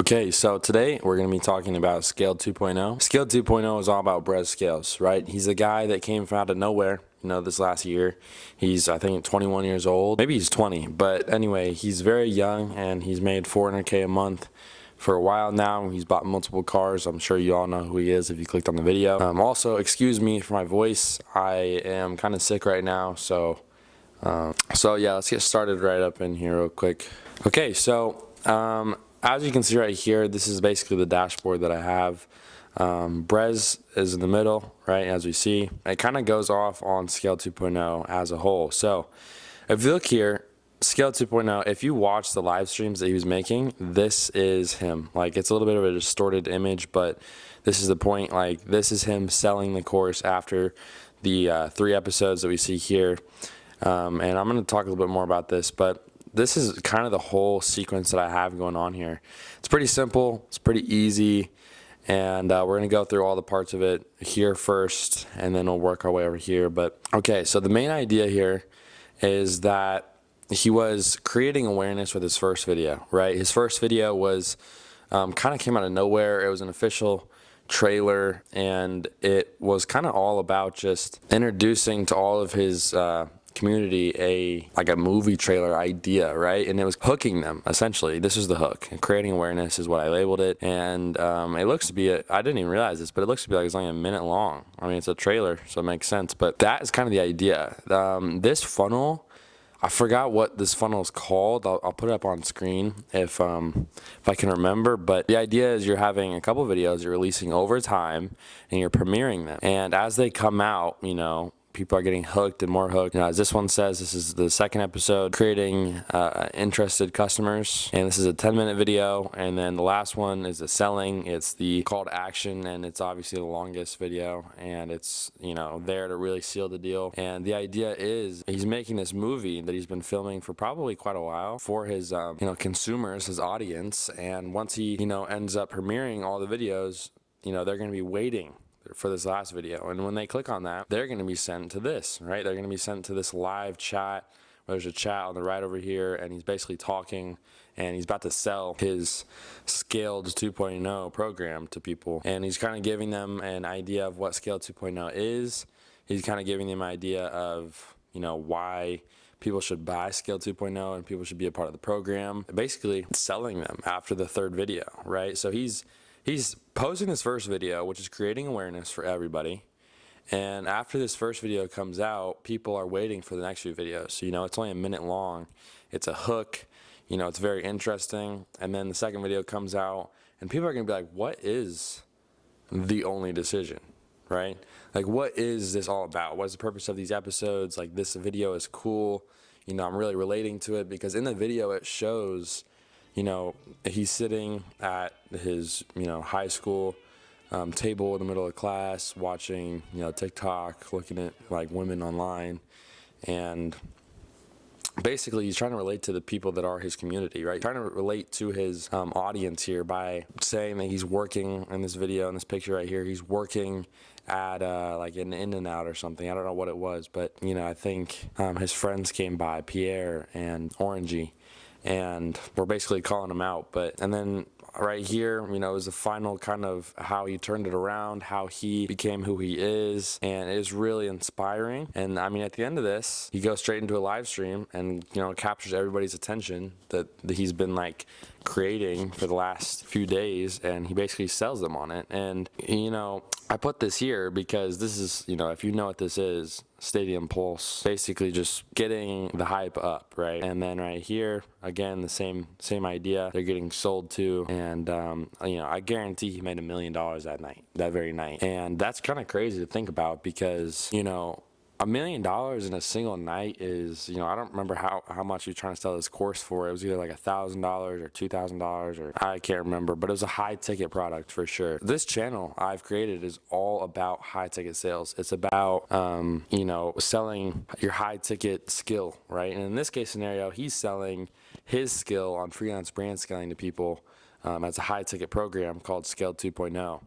Okay, so today we're going to be talking about Scale 2.0. Scale 2.0 is all about Brez Scales, right? He's a guy that came from out of nowhere, this last year. He's, I think, 21 years old. Maybe he's 20, but anyway, he's very young and he's made $400K a month for a while now. He's bought multiple cars. I'm sure you all know who he is if you clicked on the video. Also, excuse me for my voice. I am kind of sick right now, so yeah, let's get started right up in here real quick. Okay, so as you can see right here, this is basically the dashboard that I have. Brez is in the middle, right, as we see. It kind of goes off on Scale 2.0 as a whole. So if you look here, Scale 2.0, if you watch the live streams that he was making, this is him. Like, it's a little bit of a distorted image, but this is the point. Like, this is him selling the course after the 3 episodes that we see here. And I'm going to talk a little bit more about this, but this is kind of the whole sequence that I have going on here. It's pretty simple. It's pretty easy. And we're going to go through all the parts of it here first, and then we'll work our way over here. But okay, so the main idea here is that he was creating awareness with his first video, right? His first video was kind of came out of nowhere. It was an official trailer, and it was kind of all about just introducing to all of his community a movie trailer idea, right? And it was hooking them, essentially. This is the hook. And creating awareness is what I labeled it. And it looks to be I didn't even realize this, but it looks to be like it's only a minute long. I mean, it's a trailer, so it makes sense. But that is kind of the idea. This funnel, I forgot what this funnel is called. I'll put it up on screen if I can remember. But the idea is you're having a couple videos you're releasing over time, and you're premiering them. And as they come out, people are getting hooked and more hooked. As this one says, this is the second episode, creating interested customers. And this is a 10-minute video. And then the last one is the selling. It's the call to action, and it's obviously the longest video. And it's, there to really seal the deal. And the idea is he's making this movie that he's been filming for probably quite a while for his, consumers, his audience. And once he, ends up premiering all the videos, they're going to be waiting for this last video, and when they click on that, they're going to be sent to this, right? They're going to be sent to this live chat. There's a chat on the right over here, and he's basically talking, and he's about to sell his Scaled 2.0 program to people, and he's kind of giving them an idea of what Scale 2.0 is. He's kind of giving them an idea of why people should buy Scale 2.0 and people should be a part of the program. Basically selling them after the third video, right? So he's posting this first video, which is creating awareness for everybody. And after this first video comes out, people are waiting for the next few videos. So, it's only a minute long. It's a hook. It's very interesting. And then the second video comes out, and people are going to be like, what is the only decision, right? Like, what is this all about? What is the purpose of these episodes? Like, this video is cool. I'm really relating to it because in the video it shows he's sitting at his, high school table in the middle of class watching, TikTok, looking at like women online. And basically he's trying to relate to the people that are his community, right? Trying to relate to his audience here by saying that he's working in this video, in this picture right here, he's working at like an In-N-Out or something. I don't know what it was, but, I think his friends came by, Pierre and Orangey, and we're basically calling him out. And then right here, is the final kind of how he turned it around, how he became who he is, and it is really inspiring. And I mean, at the end of this, he goes straight into a live stream and, captures everybody's attention that he's been like creating for the last few days, and he basically sells them on it. And, I put this here because this is, if you know what this is, Stadium Pulse, basically just getting the hype up, right? And then right here, again, the same idea. They're getting sold to, and I guarantee he made $1 million that very night. And that's kind of crazy to think about because $1 million in a single night is, I don't remember how much he was trying to sell this course for. It was either like $1,000 or $2,000, or I can't remember, but it was a high ticket product for sure. This channel I've created is all about high ticket sales. It's about, selling your high ticket skill, right? And in this case scenario, he's selling his skill on freelance brand scaling to people as a high ticket program called Scale 2.0.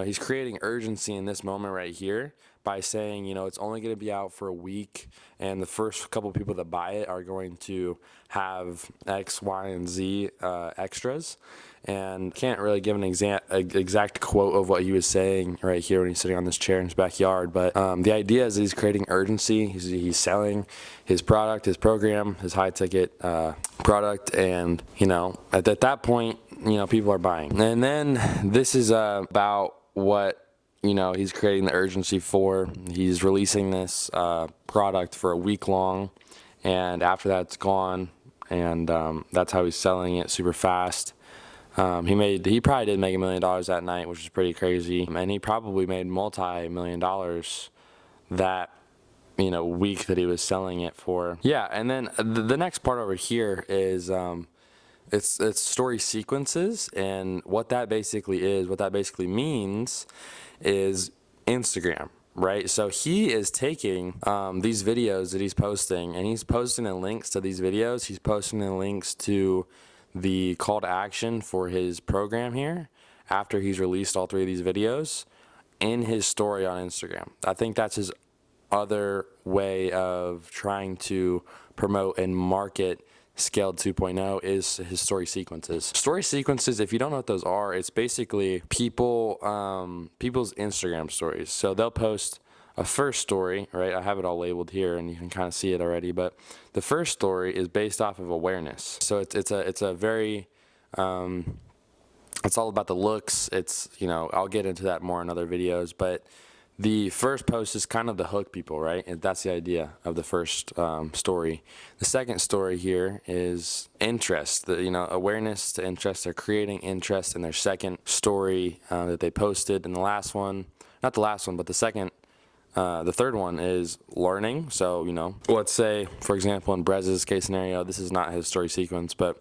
He's creating urgency in this moment right here by saying, it's only going to be out for a week, and the first couple people that buy it are going to have X, Y, and Z extras. And can't really give an exact quote of what he was saying right here when he's sitting on this chair in his backyard. But the idea is that he's creating urgency. He's selling his product, his program, his high ticket product, and at that point, people are buying. And then this is about what he's creating the urgency for. He's releasing this product for a week long, and after that it's gone, and that's how he's selling it super fast. He probably did make $1 million that night, which is pretty crazy, and he probably made multi-million dollars that week that he was selling it for. Yeah, and then the next part over here is it's story sequences, and what that basically means is Instagram, right? So he is taking these videos that he's posting, and he's posting the links to these videos. He's posting the links to the call to action for his program here after he's released all 3 of these videos in his story on Instagram. I think that's his other way of trying to promote and market Scaled 2.0 is his story sequences. Story sequences, if you don't know what those are, it's basically people's Instagram stories. So they'll post a first story, right? I have it all labeled here, and you can kind of see it already. But the first story is based off of awareness. So it's a very it's all about the looks. It's I'll get into that more in other videos, but the first post is kind of to hook people, right? And that's the idea of the first story. The second story here is interest. Awareness to interest. They're creating interest in their second story that they posted. And the last one, not the last one, but the third one is learning. So, let's say, for example, in Brez's case scenario, this is not his story sequence, but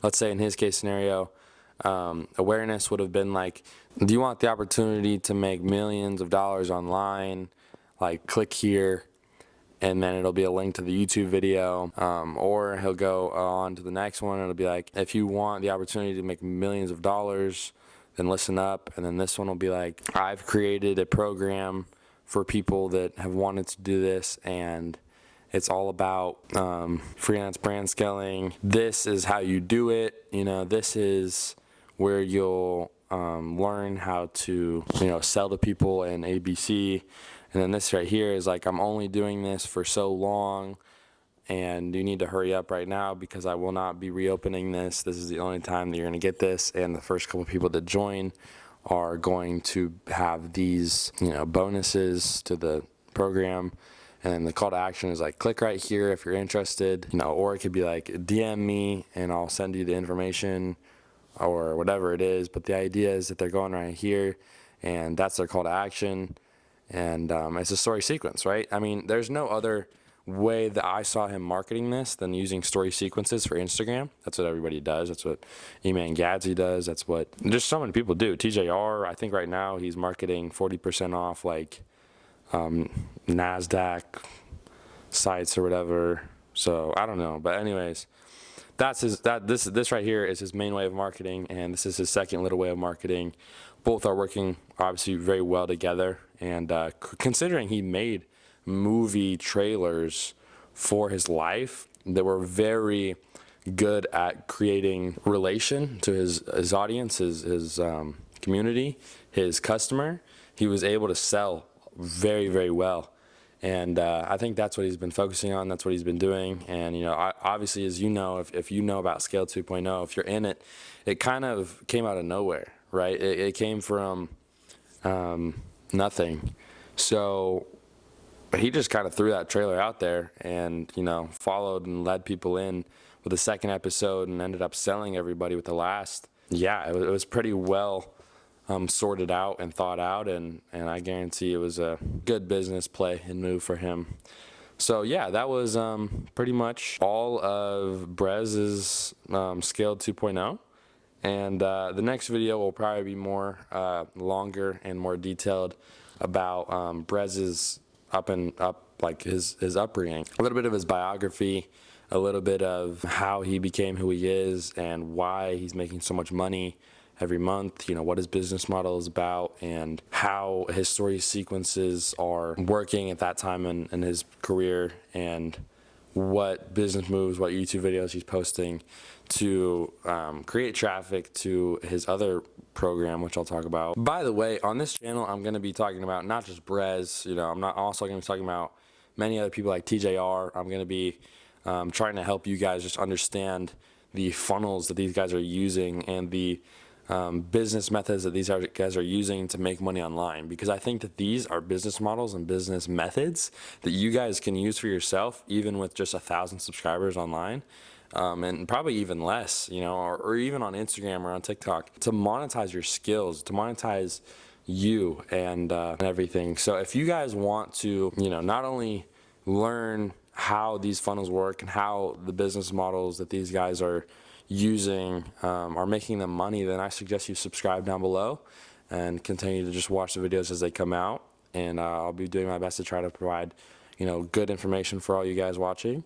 let's say in his case scenario, awareness would have been like, do you want the opportunity to make millions of dollars online? Like, click here, and then it'll be a link to the YouTube video, or he'll go on to the next one, and it'll be like, if you want the opportunity to make millions of dollars, then listen up. And then this one will be like, I've created a program for people that have wanted to do this, and it's all about freelance brand scaling. This is how you do it. This is where you'll learn how to sell to people in ABC. And then this right here is like, I'm only doing this for so long, and you need to hurry up right now because I will not be reopening this. This is the only time that you're going to get this, and the first couple people that join are going to have these bonuses to the program. And then the call to action is like, click right here if you're interested, or it could be like, DM me and I'll send you the information, or whatever it is. But the idea is that they're going right here, and that's their call to action, and it's a story sequence, right? I mean, there's no other way that I saw him marketing this than using story sequences for Instagram. That's what everybody does. That's what E-Man Gadsby does. That's what just so many people do. TJR, I think right now he's marketing 40% off like NASDAQ sites or whatever. So I don't know, but anyways, this right here is his main way of marketing, and this is his second little way of marketing. Both are working obviously very well together, and considering he made movie trailers for his life that were very good at creating relation to his audience, his community, his customer, he was able to sell very, very well. And I think that's what he's been focusing on. That's what he's been doing. And, obviously, as if you know about Scale 2.0, if you're in it, it kind of came out of nowhere, right? It came from nothing. So he just kind of threw that trailer out there and, followed and led people in with the second episode and ended up selling everybody with the last. Yeah, it was pretty well sorted out and thought out, and I guarantee it was a good business play and move for him. So yeah, that was pretty much all of Brez's Scale 2.0, and the next video will probably be more longer and more detailed about Brez's his upbringing, a little bit of his biography, a little bit of how he became who he is and why he's making so much money every month, what his business model is about and how his story sequences are working at that time in his career, and what business moves, what YouTube videos he's posting to create traffic to his other program, which I'll talk about. By the way, on this channel, I'm going to be talking about not just Brez, I'm not also going to be talking about many other people like TJR. I'm going to be trying to help you guys just understand the funnels that these guys are using and the business methods that these guys are using to make money online, because I think that these are business models and business methods that you guys can use for yourself, even with just 1,000 subscribers online, and probably even less, or even on Instagram or on TikTok, to monetize your skills, to monetize you and everything. So if you guys want to, not only learn how these funnels work and how the business models that these guys are using are making them money, then I suggest you subscribe down below and continue to just watch the videos as they come out. And I'll be doing my best to try to provide, good information for all you guys watching.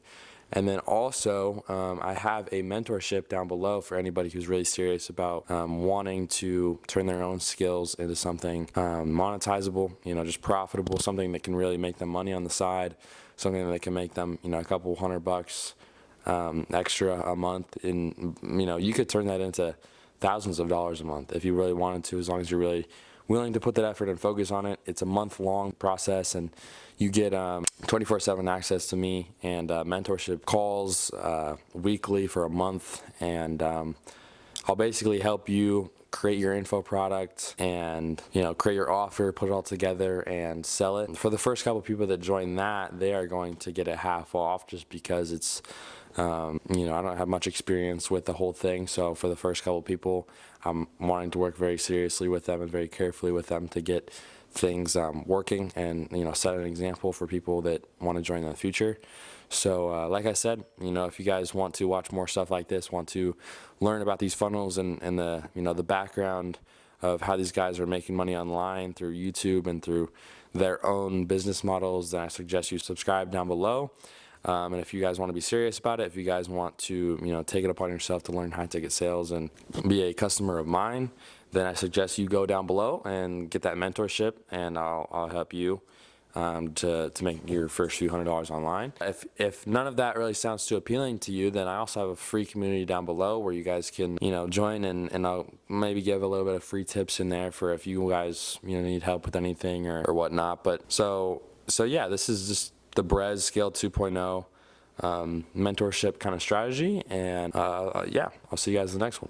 And then also, I have a mentorship down below for anybody who's really serious about wanting to turn their own skills into something monetizable, just profitable, something that can really make them money on the side, something that can make them, a couple $100 extra a month. And you could turn that into thousands of dollars a month if you really wanted to, as long as you're really willing to put that effort and focus on it. It's a month-long process, and you get 24/7 access to me and mentorship calls weekly for a month. And I'll basically help you create your info product and create your offer, put it all together and sell it. For the first couple people that join that, they are going to get it half off, just because it's I don't have much experience with the whole thing. So for the first couple people, I'm wanting to work very seriously with them and very carefully with them to get things working and set an example for people that want to join in the future. So like I said, if you guys want to watch more stuff like this, want to learn about these funnels and the the background of how these guys are making money online through YouTube and through their own business models, then I suggest you subscribe down below. And if you guys want to be serious about it, if you guys want to take it upon yourself to learn high ticket sales and be a customer of mine, then I suggest you go down below and get that mentorship, and I'll help you to make your first few $100s online. If none of that really sounds too appealing to you, then I also have a free community down below where you guys can join, and I'll maybe give a little bit of free tips in there for if you guys need help with anything or whatnot. But so yeah, this is just the Brez Scale 2.0 mentorship kind of strategy, and yeah, I'll see you guys in the next one.